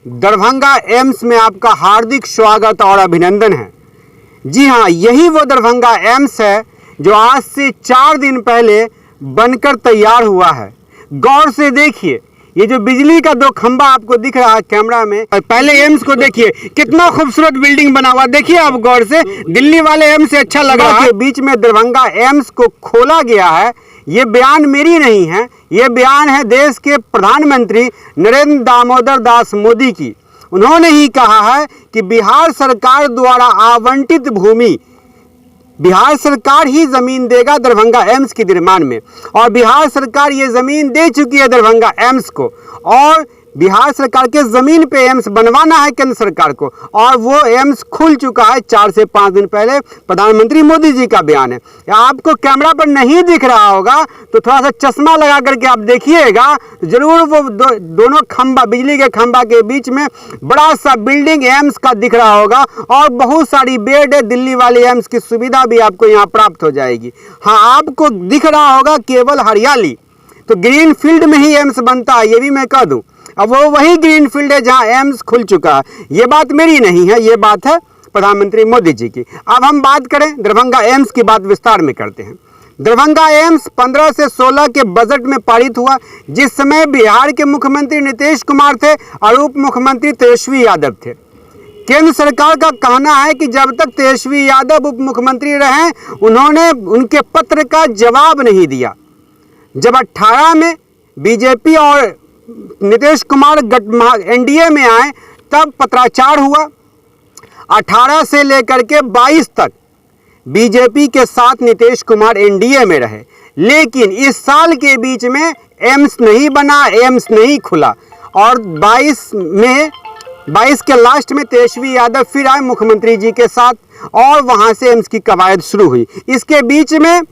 Darbhanga AIIMS में आपका हार्दिक स्वागत और अभिनंदन है। जी हाँ, यही वो दरभंगा एम्स है जो आज से 4 दिन पहले बनकर तैयार हुआ है। गौर से देखिए, ये जो बिजली का 2 खंबा आपको दिख रहा है कैमरा में, पहले एम्स को देखिए, कितना खूबसूरत बिल्डिंग बना हुआ। देखिए आप गौर से, दिल्ली वाले एम्स से अच्छा लग रहा है। बीच में दरभंगा एम्स को खोला गया है। ये बयान मेरी नहीं है, ये बयान है देश के प्रधानमंत्री नरेंद्र दामोदर दास मोदी की। उन्होंने ही कहा है कि बिहार सरकार द्वारा आवंटित भूमि, बिहार सरकार ही जमीन देगा दरभंगा एम्स के निर्माण में, और बिहार सरकार ये जमीन दे चुकी है दरभंगा एम्स को, और बिहार सरकार के जमीन पे एम्स बनवाना है केंद्र सरकार को, और वो एम्स खुल चुका है 4 से 5 दिन पहले। प्रधानमंत्री मोदी जी का बयान है। आपको कैमरा पर नहीं दिख रहा होगा तो थोड़ा सा चश्मा लगा करके आप देखिएगा तो जरूर वो दोनों खंबा, बिजली के खंबा के बीच में बड़ा सा बिल्डिंग एम्स का दिख रहा होगा, और बहुत सारी बेड है। दिल्ली वाले एम्स की सुविधा भी आपको यहाँ प्राप्त हो जाएगी। हाँ, आपको दिख रहा होगा केवल हरियाली, तो ग्रीन फील्ड में ही एम्स बनता है, ये भी मैं कह दूं। अब वो वही ग्रीन फील्ड है जहां एम्स खुल चुका है। ये बात मेरी नहीं है, ये बात है प्रधानमंत्री मोदी जी की। अब हम बात करें दरभंगा एम्स की, बात विस्तार में करते हैं। दरभंगा एम्स 15 से 16 के बजट में पारित हुआ, जिस समय बिहार के मुख्यमंत्री नीतीश कुमार थे और उप मुख्यमंत्री तेजस्वी यादव थे। केंद्र सरकार का कहना है कि जब तक तेजस्वी यादव उप मुख्यमंत्री रहे, उन्होंने उनके पत्र का जवाब नहीं दिया। जब 18 में बीजेपी और नीतीश कुमार एनडीए में आए तब पत्राचार हुआ। 18 से लेकर के 22 तक बीजेपी के साथ नीतीश कुमार एनडीए में रहे, लेकिन इस साल के बीच में एम्स नहीं बना, एम्स नहीं खुला, और 22 के लास्ट में तेजस्वी यादव फिर आए मुख्यमंत्री जी के साथ, और वहां से एम्स की कवायद शुरू हुई। इसके बीच में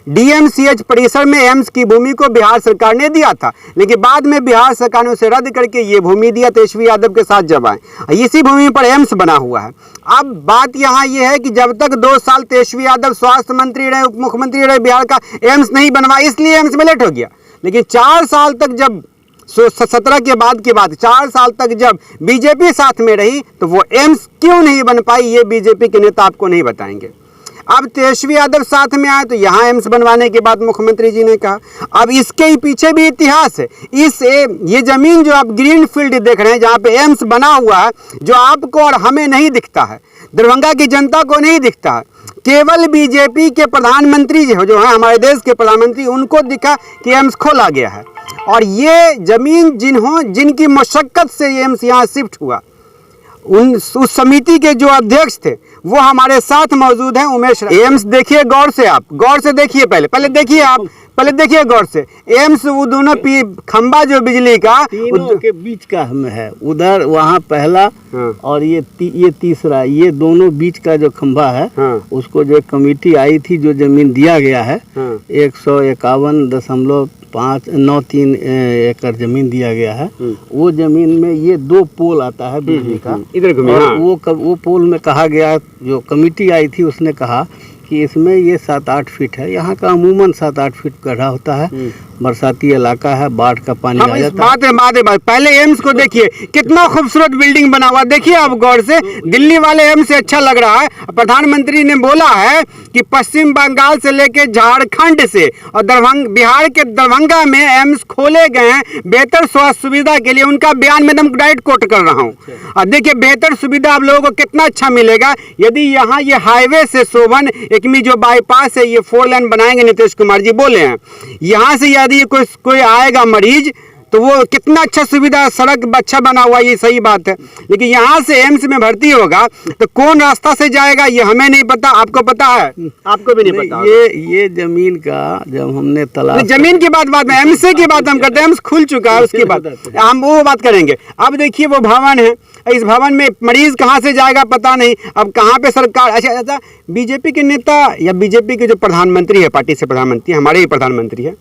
डीएमसीएच परिसर में एम्स की भूमि को बिहार सरकार ने दिया था, लेकिन बाद में बिहार सरकार ने उसे रद्द करके ये भूमि दिया तेजस्वी यादव के साथ जब आए। इसी भूमि पर एम्स बना हुआ है। अब बात यहाँ ये है कि जब तक 2 साल तेजस्वी यादव स्वास्थ्य मंत्री रहे, उप मुख्यमंत्री रहे, बिहार का एम्स नहीं बनवा, इसलिए एम्स में लेट हो गया। लेकिन 4 साल तक, जब 17 के बाद की बात, 4 साल तक जब बीजेपी साथ में रही तो वो एम्स क्यों नहीं बन पाई, ये बीजेपी के नेता आपको नहीं बताएंगे। अब तेजस्वी यादव साथ में आए तो यहाँ एम्स बनवाने के बाद मुख्यमंत्री जी ने कहा। अब इसके पीछे भी इतिहास है। ये जमीन जो आप ग्रीन फील्ड देख रहे हैं, जहाँ पे एम्स बना हुआ है, जो आपको और हमें नहीं दिखता है, दरभंगा की जनता को नहीं दिखता है, केवल बीजेपी के प्रधानमंत्री जो है, हमारे देश के प्रधानमंत्री, उनको दिखा कि एम्स खोला गया है। और ये जमीन जिनकी मशक्कत से ये एम्स यहाँ शिफ्ट हुआ, उस समिति के जो अध्यक्ष थे वो हमारे साथ मौजूद हैं, उमेश। एम्स देखिए गौर से, आप गौर से देखिए, पहले देखिए, आप पहले देखिए गौर से। एम्स वो दोनों खंबा जो बिजली का तीनों के बीच का हम है, उधर वहाँ पहला, और ये तीसरा, ये दोनों बीच का जो खंबा है, उसको जो कमेटी आई थी, जो जमीन दिया गया है 151.593 एकड़ जमीन दिया गया है। वो जमीन में ये 2 पोल आता है बिजली का, इधर वो पोल में कहा गया, जो कमेटी आई थी उसने कहा कि इसमें ये 7-8 फीट है। यहाँ का अमूमन 7-8 फीट गड्ढा होता है, बरसाती इलाका है, बाढ़ का पानी आ जाता है। पहले एम्स को देखिए, कितना खूबसूरत बिल्डिंग बना हुआ। देखिए आप गौर से, दिल्ली वाले एम्स से अच्छा लग रहा है। प्रधानमंत्री ने बोला है कि पश्चिम बंगाल से लेकर झारखंड से और बिहार के दरभंगा में एम्स खोले गए हैं बेहतर स्वास्थ्य सुविधा के लिए। उनका बयान में एकदम डायरेक्ट कोट कर रहा हूँ। और देखिए बेहतर सुविधा आप लोगों को कितना अच्छा मिलेगा यदि यहाँ ये हाईवे से शोभन एकमी जो बाईपास है, ये 4 लेन बनाएंगे, नीतीश कुमार जी बोले हैं। यहाँ से यदि कोई आएगा मरीज तो वो कितना अच्छा सुविधा, सड़क अच्छा बना हुआ, ये सही बात है। लेकिन यहाँ से एम्स में भर्ती होगा तो कौन रास्ता से जाएगा ये हमें नहीं पता। आपको पता है? आपको भी नहीं पता। ये जमीन का जब हमने तलाश, जमीन की बात में एम्स की बात हम करते हैं। एम्स खुल चुका है, उसके बाद हम वो बात करेंगे। अब देखिए वो भवन है, इस भवन में मरीज कहाँ से जाएगा पता नहीं। अब कहाँ पे सरकार, अच्छा बीजेपी के नेता या बीजेपी के जो प्रधानमंत्री है, पार्टी से प्रधानमंत्री, हमारे ही प्रधानमंत्री है,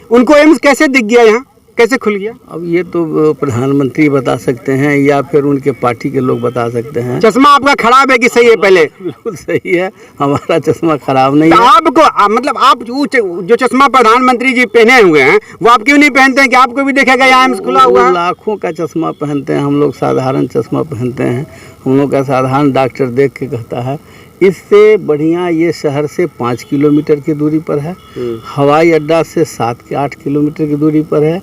उनको एम्स कैसे दिख गया यहाँ? कैसे खुल गया? अब ये तो प्रधानमंत्री बता सकते हैं या फिर उनके पार्टी के लोग बता सकते हैं। चश्मा आपका खराब है कि सही है? पहले बिल्कुल सही है, हमारा चश्मा खराब नहीं तो है। आपको मतलब आप जो चश्मा प्रधानमंत्री जी पहने हुए हैं वो आप क्यों नहीं पहनते हैं कि आपको भी देखेगा यहाँ एम्स खुला हुआ है? लाखों का चश्मा पहनते हैं, हम लोग साधारण चश्मा पहनते हैं। हम लोग का साधारण डॉक्टर देख के कहता है इससे बढ़िया ये शहर से 5 किलोमीटर की दूरी पर है, हवाई अड्डा से 7 के 8 किलोमीटर की दूरी पर है।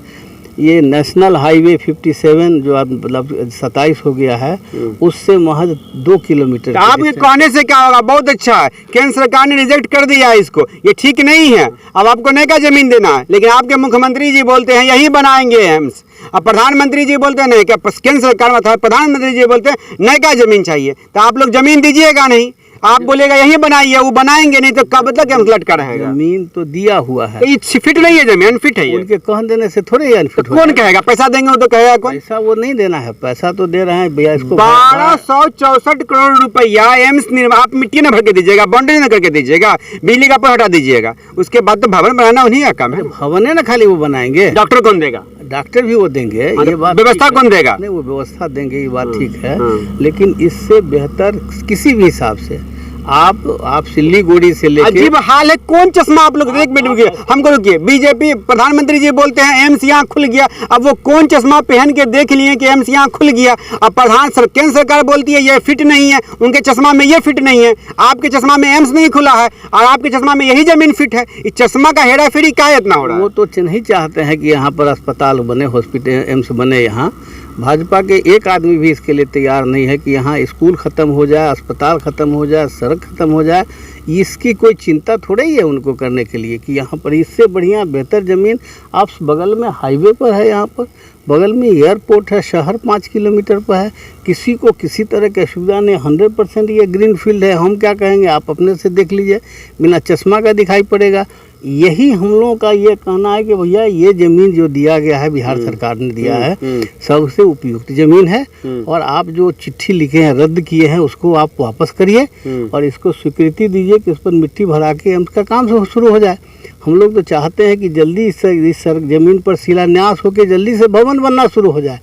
ये नेशनल हाईवे 57 जो अब मतलब 27 हो गया है, उससे महज 2 किलोमीटर। तो आपके कहने से क्या होगा? बहुत अच्छा है, केंद्र सरकार ने रिजेक्ट कर दिया है इसको, ये ठीक नहीं है। अब आपको नयका जमीन देना है, लेकिन आपके मुख्यमंत्री जी बोलते हैं यही बनाएंगे एम्स, अब प्रधानमंत्री जी बोलते हैं नहीं, क्या केंद्र सरकार में था, प्रधानमंत्री जी बोलते हैं नयका जमीन चाहिए। तो आप लोग जमीन दीजिएगा नहीं, आप बोलेगा यही बनाइए, वो बनाएंगे नहीं तो कब तक एम्स लटका रहेगा? जमीन तो दिया हुआ है, ये फिट नहीं है, जमीन अनफिट है ये। उनके कह देने से थोड़े ही अनफिट कौन कहेगा? पैसा देंगे वो तो कहेगा कौन? पैसा वो नहीं देना है, पैसा तो दे रहे हैं भैया इसको। 1264 करोड़ रुपया एम्स निर्माण, आप मिट्टी न भर के दीजिएगा, बाउंड्री न करके दीजिएगा, बिजली का हटा दीजिएगा, उसके बाद तो भवन बनाना उन्हीं का काम है। भवन है ना, खाली वो बनाएंगे, डॉक्टर कौन देगा? डॉक्टर भी वो देंगे, ये बात व्यवस्था कौन देगा? नहीं, वो व्यवस्था देंगे, ये बात ठीक है। लेकिन इससे बेहतर किसी भी हिसाब से आप सिल्लीगुड़ी से लेके अजीब हाल है। कौन चश्मा आप लोग? एक मिनट रुकिए, हमको रुकिए। बीजेपी प्रधानमंत्री जी बोलते हैं एम्स यहाँ खुल गया, अब वो कौन चश्मा पहन के देख लिए कि एम्स यहाँ खुल गया? अब केंद्र सरकार बोलती है ये फिट नहीं है, उनके चश्मा में ये फिट नहीं है, आपके चश्मा में एम्स नहीं खुला है और आपके चश्मा में यही जमीन फिट है। इस चश्मा का हेरा फेरी क्या इतना हो रहा है? वो तो नहीं चाहते हैं कि यहाँ पर अस्पताल बने, हॉस्पिटल एम्स बने। यहाँ भाजपा के एक आदमी भी इसके लिए तैयार नहीं है कि यहाँ स्कूल ख़त्म हो जाए, अस्पताल ख़त्म हो जाए, सड़क ख़त्म हो जाए। इसकी कोई चिंता थोड़ा ही है उनको करने के लिए कि यहाँ पर इससे बढ़िया बेहतर ज़मीन आप बगल में हाईवे पर है, यहाँ पर बगल में एयरपोर्ट है, शहर 5 किलोमीटर पर है, किसी को किसी तरह की असुविधा नहीं। 100% ये ग्रीन फील्ड है। हम क्या कहेंगे, आप अपने से देख लीजिए, बिना चश्मा का दिखाई पड़ेगा। यही हम लोगों का ये कहना है कि भैया ये ज़मीन जो दिया गया है, बिहार सरकार ने दिया है, सबसे उपयुक्त ज़मीन है। और आप जो चिट्ठी लिखे हैं, रद्द किए हैं, उसको आप वापस करिए और इसको स्वीकृति दीजिए कि इस पर मिट्टी भरा के उसका काम शुरू हो जाए। हम लोग तो चाहते हैं कि जल्दी इस ज़मीन पर शिलान्यास होकर जल्दी से भवन बनना शुरू हो जाए।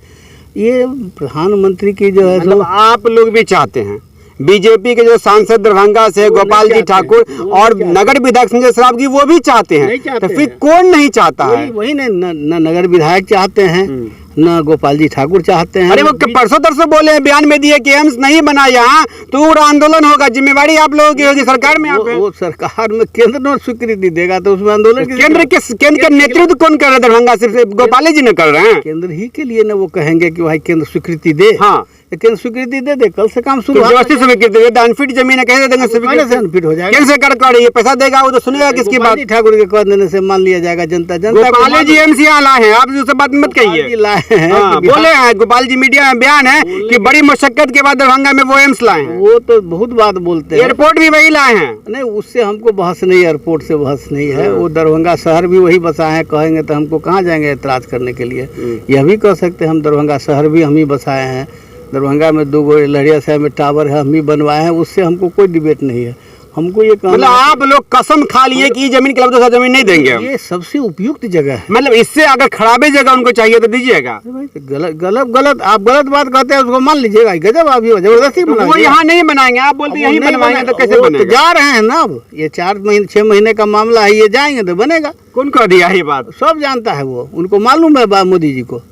ये प्रधानमंत्री की जो है, मतलब आप लोग भी चाहते हैं? बीजेपी के जो सांसद दरभंगा से गोपाल जी ठाकुर और नगर विधायक संजय सरावगी वो भी चाहते हैं, तो फिर कौन नहीं चाहता है? वही न नगर विधायक चाहते हैं, न गोपाल जी ठाकुर चाहते हैं। अरे वो परसों तरसों बोले हैं, बयान में दिए कि एम्स नहीं बना यहाँ तो पूरा आंदोलन होगा, जिम्मेवारी आप लोगों की होगी, सरकार में आप हैं। वो सरकार में केंद्र ने स्वीकृति देगा तो उसमें आंदोलन केंद्र का नेतृत्व कौन कर रहा है? दरभंगा सिर्फ गोपाल जी ने कर रहे हैं। केंद्र ही के लिए ना वो कहेंगे कि भाई केंद्र स्वीकृति दे। हाँ, केंद्र स्वीकृति दे दे, कल से काम शुरू। व्यवस्थित स्वीकृति दे, अनफिट जमीन है, कैसे देंगे स्वीकृति? से अनफिट हो जाएगा। केंद्र सरकार कर रही है, पैसा देगा वो तो सुनेगा किसकी बात? ठाकुर के कह देने से मान लिया जाएगा जनता। गोपाल जी एम्स यहाँ लाए हैं, आप उससे बात मत कहिए। लाए हैं, बोले हैं गोपाल जी, मीडिया में बयान है कि बड़ी मशक्कत के बाद दरभंगा में वो एम्स लाए हैं। वो तो बहुत बात बोलते हैं। एयरपोर्ट भी वही लाए हैं। नहीं, उससे हमको बहस नहीं, एयरपोर्ट से बहस नहीं है। वो दरभंगा शहर भी वही बसाए हैं, कहेंगे तो हमको कहाँ जाएंगे एतराज करने के लिए? यह भी कह सकते हैं हम दरभंगा शहर भी हम ही बसाए हैं, दरभंगा में 2 लहरिया साहब में टावर है, हम ही बनवाए हैं, उससे हमको कोई डिबेट नहीं है। हमको ये कहना, मतलब आप लोग कसम खा लिए कि जमीन के अलावा दूसरा जमीन नहीं देंगे। ये सबसे उपयुक्त जगह है। मतलब इससे अगर खराबे जगह उनको चाहिए तो दीजिएगा। गलत आप गलत बात कहते हैं, उसको मान लीजिएगा। गजब, आप जबरदस्ती वो यहाँ नहीं बनाएंगे, आप बोलते यहीं बनवाएंगे तो कैसे बनेगा? जा रहे हैं ना, अब ये 6 महीने का मामला है, ये जाएंगे तो बनेगा। कौन कह दिया ये बात? सब जानता है, वो उनको मालूम है मोदी जी को।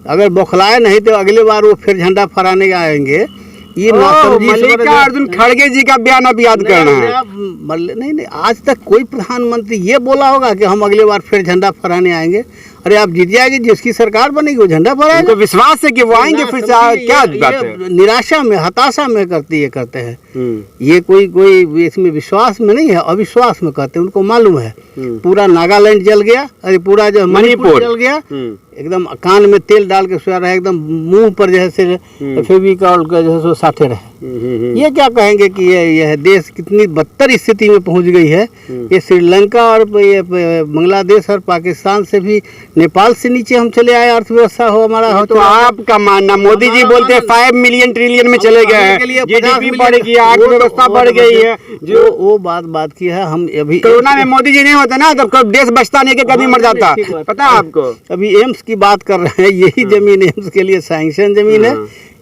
अगर बौखलाए नहीं तो अगले बार वो फिर झंडा फहराने आएंगे। ये मल्लिकार्जुन खड़गे जी का बयान अब याद करना है। नहीं, आज तक कोई प्रधानमंत्री ये बोला होगा कि हम अगले बार फिर झंडा फहराने आएंगे? अरे आप जीत जाएंगे, जिसकी सरकार बनेगी वो झंडा फहराएगा। तो विश्वास है कि वो आएंगे फिर से? क्या बात है? निराशा में, हताशा में करते हैं। ये कोई इसमें विश्वास में नहीं है, अविश्वास में कहते हैं। उनको मालूम है पूरा नागालैंड जल गया, अरे पूरा जो मणिपुर जल गया, एकदम कान में तेल डाल के सोया रहे, एकदम मुंह पर जैसे फेविकॉल का जैसे साथे रहे। ये क्या कहेंगे कि यह देश कितनी बदतर स्थिति में पहुंच गई है। ये श्रीलंका और ये बांग्लादेश और पाकिस्तान से भी, नेपाल से नीचे हम चले आए, अर्थव्यवस्था हो हमारा हो। तो आपका मानना, मोदी जी बोलते हैं 5 मिलियन ट्रिलियन में चले गए हैं, जीडीपी बढ़ गई, अर्थव्यवस्था बढ़ गई है, जो वो बात की है। हम अभी कोरोना में मोदी जी नहीं होते ना तब कब देश बचता नहीं कि कभी मर जाता, पता है आपको। अभी एम्स की बात कर रहे हैं, यही जमीन एम्स के लिए सैंक्शन जमीन है।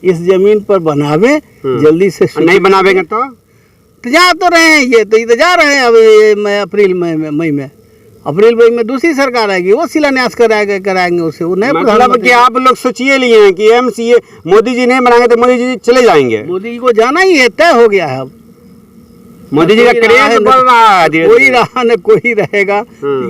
इस जमीन पर बनावे जल्दी से, नहीं बनावेंगे तो जा तो रहे हैं, ये तो जा रहे हैं। अभी अप्रैल मई में दूसरी सरकार आएगी, वो शिलान्यास कराएंगे उसे। वो नए मतलब कि आप लोग सोचिए लिए हैं कि एम्स ये मोदी जी नहीं बनाएंगे तो मोदी जी चले जाएंगे। मोदी जी को जाना ही है, तय हो गया है। अब मोदी जी का क्रेज बढ़ रहा है, कोई रहा न कोई रहेगा,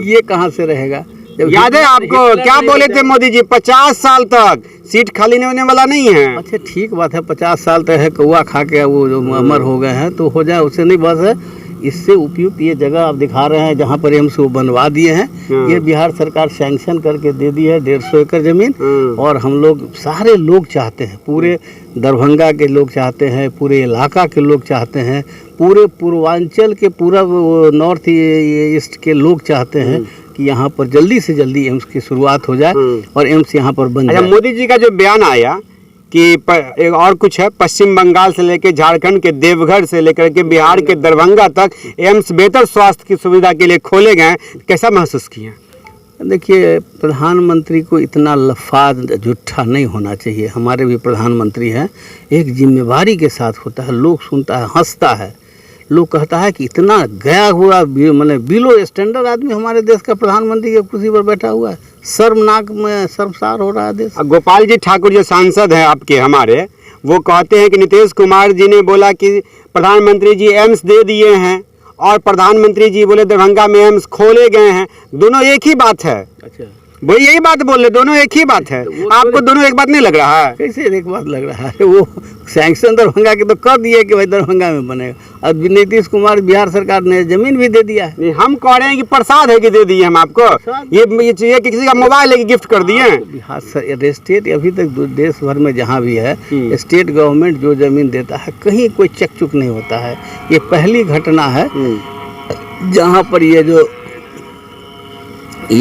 ये कहाँ से रहेगा। याद है आपको क्या बोले थे मोदी जी, 50 साल तक सीट खाली नहीं होने वाला नहीं है। अच्छा ठीक बात है, 50 साल तक है, कौआ खा के वो जो अमर हो गए हैं तो हो जाए, उससे नहीं बस है। इससे उपयुक्त ये जगह आप दिखा रहे हैं जहाँ पर एम्स वो बनवा दिए हैं, ये बिहार सरकार सैंक्शन करके दे दी है 150 एकड़ जमीन। और हम लोग सारे लोग चाहते हैं, पूरे दरभंगा के लोग चाहते हैं, पूरे इलाका के लोग चाहते हैं, पूरे पूर्वांचल के, पूरा नॉर्थ ईस्ट के लोग चाहते हैं कि यहाँ पर जल्दी से जल्दी एम्स की शुरुआत हो जाए और एम्स यहाँ पर बन जाए। मोदी जी का जो बयान आया कि एक और कुछ है, पश्चिम बंगाल से लेकर झारखंड के देवघर से लेकर के बिहार के दरभंगा तक एम्स बेहतर स्वास्थ्य की सुविधा के लिए खोले गए, कैसा महसूस किया? देखिए, प्रधानमंत्री को इतना लफाज झूठा नहीं होना चाहिए। हमारे भी प्रधानमंत्री हैं, एक जिम्मेवारी के साथ होता है, लोग सुनता है, हंसता है, लोग कहता है कि इतना गया हुआ मतलब बिलो स्टैंडर्ड आदमी हमारे देश का प्रधानमंत्री की कुर्सी पर बैठा हुआ है, शर्मनाक में शर्मसार हो रहा है देश। गोपाल जी ठाकुर जो सांसद हैं आपके हमारे, वो कहते हैं कि नीतीश कुमार जी ने बोला कि प्रधानमंत्री जी एम्स दे दिए हैं और प्रधानमंत्री जी बोले दरभंगा में एम्स खोले गए हैं, दोनों एक ही बात है। अच्छा, वही यही बात बोल रहे, दोनों एक ही बात है। तो आपको दोनों एक बात नहीं लग रहा है? कैसे एक बात लग रहा है? वो सैंक्शन दरभंगा के तो कर दिए कि भाई दरभंगा में बनेगा, और नीतीश कुमार बिहार सरकार ने जमीन भी दे दिया है। नहीं, हम कह रहे हैं कि प्रसाद है कि दे दिए हम आपको, ये किसी का मोबाइल लेके गिफ्ट कर दिए। बिहार स्टेट अभी तक देश भर में जहाँ भी है स्टेट गवर्नमेंट जो जमीन देता है कहीं कोई चेक चुक नहीं होता है। ये पहली घटना है जहाँ पर ये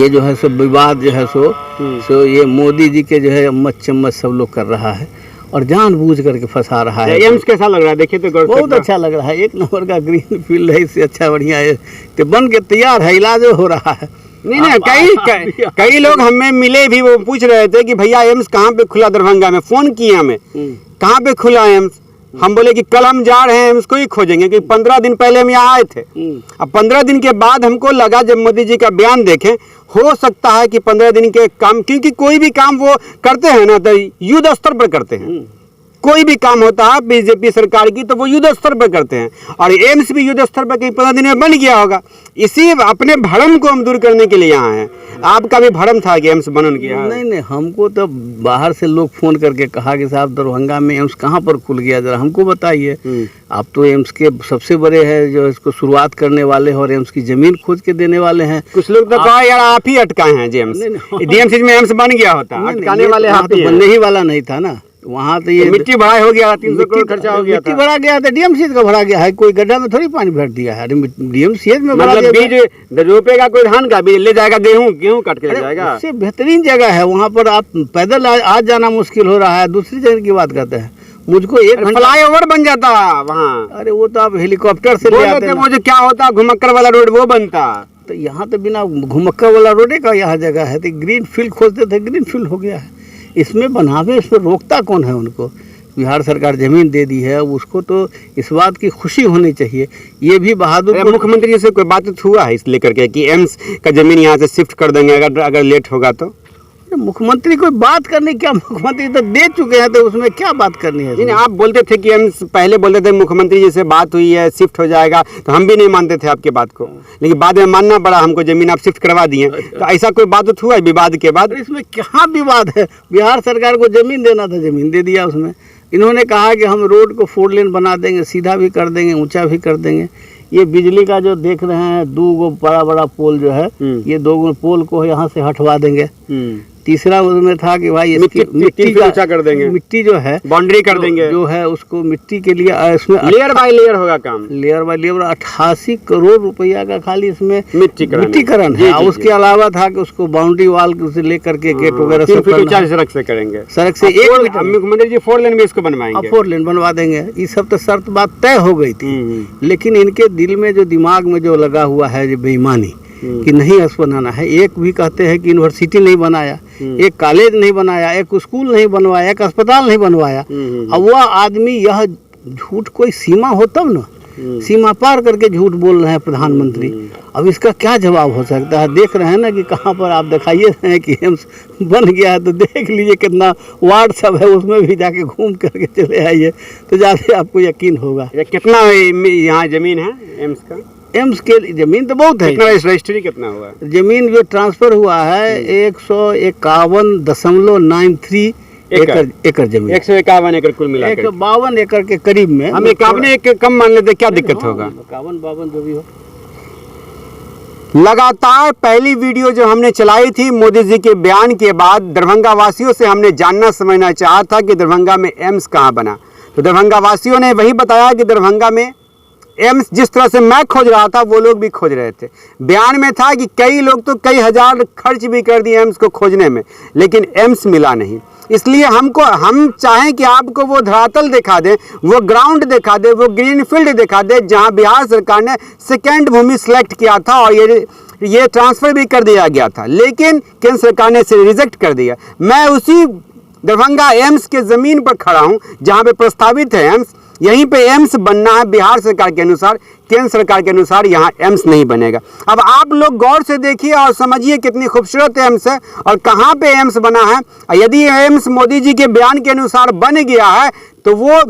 जो है सो विवाद जो है सो ये मोदी जी के जो है अम्मत चम्मच सब लोग कर रहा है और जानबूझ करके फंसा रहा है। एम्स कैसा लग रहा है? देखिए तो बहुत अच्छा लग रहा है, एक नंबर का ग्रीन फील्ड है, इससे अच्छा बढ़िया है, तो बन के तैयार है, इलाज हो रहा है। नहीं, कई लोग हमें मिले भी, वो पूछ रहे थे कि भैया एम्स कहाँ पे खुला दरभंगा में, फोन किए हमें, कहाँ पे खुला एम्स। हम बोले कि कल हम जा रहे हैं एम्स को ही खोजेंगे, कि 15 दिन पहले हम यहाँ आए थे। अब 15 दिन के बाद हमको लगा, जब मोदी जी का बयान देखें, हो सकता है कि 15 दिन के काम, क्योंकि कोई भी काम वो करते हैं ना तो युद्ध स्तर पर करते हैं। कोई भी काम होता है बीजेपी सरकार की तो वो युद्ध स्तर पर करते हैं, और एम्स भी युद्ध स्तर पर कहीं 15 दिन में बन गया होगा। इसी अपने भ्रम को हम दूर करने के लिए यहाँ हैं। आपका भी भ्रम था कि एम्स बनन गया? नहीं, हमको तो बाहर से लोग फोन करके कहा कि साहब दरभंगा में एम्स कहाँ पर खुल गया, जरा हमको बताइए। आप तो एम्स के सबसे बड़े हैं जो इसको शुरुआत करने वाले हैं और एम्स की जमीन खोज के देने वाले हैं। कुछ लोग तो कहा यार आप ही अटकाए हैं जेम्स, डीएमसी में एम्स बन गया होता, अटकाने वाले आप ही। बनने ही वाला नहीं था ना वहाँ, तो ये मिट्टी भरा हो गया, 300 करोड़ खर्चा हो गया, मिट्टी भरा गया था, डीएमसी का भरा गया है, कोई गड्ढा में थोड़ी पानी भर दिया है, डीएमसी में भरा दिया। बीज रोपेगा कोई धान का बीज ले जाएगा, गेहूं काट के ले जाएगा। उससे बेहतरीन जगह है, वहाँ पर आप पैदल आज जाना मुश्किल हो रहा है। दूसरी जगह की बात करते हैं, मुझको एक फ्लाईओवर बन जाता वहाँ। अरे वो तो आप हेलीकॉप्टर से ले आते, वो जो क्या होता घुमक्कर वाला रोड वो बनता, तो यहाँ तो बिना घुमक्कर वाला रोड का यहाँ जगह है, तो ग्रीन फील्ड खोजते थे, ग्रीन फील्ड हो गया है। इसमें बनावे, इस पर रोकता कौन है? उनको बिहार सरकार जमीन दे दी है, उसको तो इस बात की खुशी होनी चाहिए। ये भी बहादुर मुख्यमंत्री से कोई बात हुआ है इस लेकर के कि एम्स का जमीन यहाँ से शिफ्ट कर देंगे अगर लेट होगा तो? मुख्यमंत्री कोई बात करनी क्या, मुख्यमंत्री तो दे चुके हैं, तो उसमें क्या बात करनी है? नहीं, आप बोलते थे कि एम्स पहले बोलते थे मुख्यमंत्री जी से बात हुई है, शिफ्ट हो जाएगा, तो हम भी नहीं मानते थे आपके बात को, लेकिन बाद में मानना पड़ा हमको, जमीन आप शिफ्ट करवा दिए। तो ऐसा कोई बात हुआ है विवाद के बाद? इसमें क्या विवाद है? बिहार सरकार को जमीन देना था, जमीन दे दिया। उसमें इन्होंने कहा कि हम रोड को 4 लेन बना देंगे, सीधा भी कर देंगे, ऊंचा भी कर देंगे। ये बिजली का जो देख रहे हैं 2 बड़ा पोल जो है, ये 2 पोल को यहाँ से हटवा देंगे, तीसरा उसमें था कि भाई इसकी मिट्टी का ऊंचा कर देंगे, मिट्टी जो है बाउंड्री कर देंगे, जो है उसको मिट्टी के लिए इसमें लेयर बाय लेयर होगा काम, लेयर बाय लेयर 88 करोड़ रुपया का खाली इसमें मिट्टीकरण है। उसके अलावा था कि उसको बाउंड्री वाल से लेकर के गेट वगैरह सब सड़क से करेंगे, सड़क से 1 मीटर। मुख्यमंत्री जी 4 लेन में इसको बनवाएंगे, 4 लेन बनवा देंगे। ये सब तो शर्त बात तय हो गई थी, लेकिन इनके दिल में जो दिमाग में जो लगा हुआ है जो बेईमानी कि नहीं एम्स बनाना है। एक भी कहते हैं कि यूनिवर्सिटी नहीं बनाया, एक कॉलेज नहीं बनाया, एक स्कूल नहीं बनवाया, एक अस्पताल नहीं बनवाया। अब वह आदमी यह झूठ कोई सीमा हो तब ना, सीमा पार करके झूठ बोल रहे हैं प्रधानमंत्री। अब इसका क्या जवाब हो सकता है? देख रहे हैं ना कि कहाँ पर आप दिखाइए रहे हैं कि एम्स बन गया है, तो देख लीजिए कितना वार्ड सब है, उसमें भी जाके घूम करके चले आइए तो ज़्यादा आपको यकीन होगा। कितना यहाँ जमीन है एम्स का? एम्स के जमीन तो बहुत है। रजिस्ट्री कितना हुआ है? जमीन जो ट्रांसफर हुआ है 151.93 एकड़ जमीन, 151 एकड़ कुल मिला 152 एकड़ के करीब में। हम 51 एकड़ कम मान लेते, क्या दिक्कत होगा? 51-52 जो भी हो। लगातार पहली वीडियो जो हमने चलाई थी मोदी जी के बयान के बाद, दरभंगा वासियों से हमने जानना समझना चाहा था कि दरभंगा में एम्स कहाँ बना। तो दरभंगा वासियों ने वही बताया कि दरभंगा में एम्स जिस तरह से मैं खोज रहा था वो लोग भी खोज रहे थे। बयान में था कि कई लोग तो कई हजार खर्च भी कर दिए एम्स को खोजने में, लेकिन एम्स मिला नहीं। इसलिए हम चाहें कि आपको वो धरातल दिखा दें, वो ग्राउंड दिखा दे, वो ग्रीन फील्ड दिखा दे जहां बिहार सरकार ने सेकेंड भूमि सेलेक्ट किया था और ये ट्रांसफ़र भी कर दिया गया था, लेकिन केंद्र सरकार ने इसे रिजेक्ट कर दिया। मैं उसी दरभंगा एम्स के ज़मीन पर खड़ा हूं जहां पे प्रस्तावित है एम्स। यहीं पे एम्स बनना है बिहार सरकार के अनुसार, केंद्र सरकार के अनुसार यहाँ एम्स नहीं बनेगा। अब आप लोग गौर से देखिए और समझिए कितनी खूबसूरत एम्स है और कहाँ पे एम्स बना है। यदि एम्स मोदी जी के बयान के अनुसार बन गया है तो वो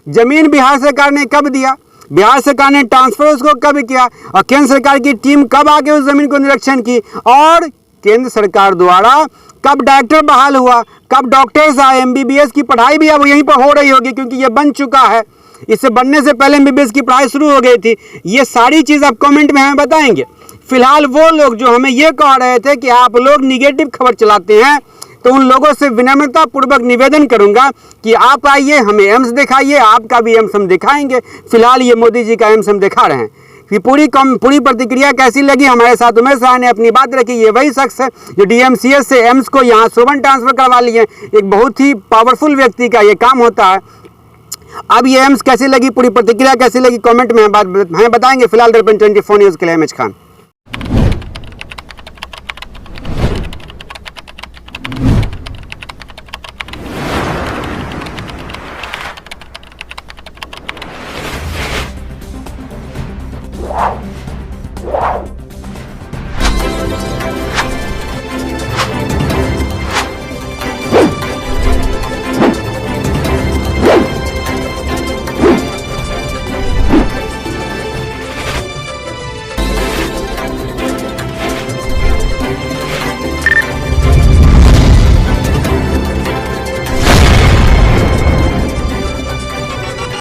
जमीन बिहार सरकार ने कब दिया, बिहार सरकार ने ट्रांसफर उसको कब किया और केंद्र सरकार की टीम कब आके उस जमीन को निरीक्षण की और केंद्र सरकार द्वारा कब डायरेक्टर बहाल हुआ, कब डॉक्टर्स आए, MBBS की पढ़ाई भी अब यहीं पर हो रही होगी क्योंकि ये बन चुका है। इससे बनने से पहले MBBS की पढ़ाई शुरू हो गई थी। ये सारी चीज़ आप कमेंट में हमें बताएंगे। फिलहाल वो लोग जो हमें ये कह रहे थे कि आप लोग निगेटिव खबर चलाते हैं, तो उन लोगों से विनम्रता पूर्वक निवेदन करूंगा कि आप आइए, हमें एम्स दिखाइए, आपका भी एम्स हम दिखाएंगे। फिलहाल ये मोदी जी का एम्स हम दिखा रहे हैं कि पूरी प्रतिक्रिया कैसी लगी। हमारे साथ उमेश राय ने अपनी बात रखी। ये वही शख्स है जो DMCS से एम्स को यहाँ श्रवण ट्रांसफर करवा लिए। एक बहुत ही पावरफुल व्यक्ति का ये काम होता है। अब ये एम्स कैसी लगी, पूरी प्रतिक्रिया कैसी लगी, कमेंट में हमें बताएंगे। फिलहाल दर्पण 24 न्यूज़ के लिए एमएच खान।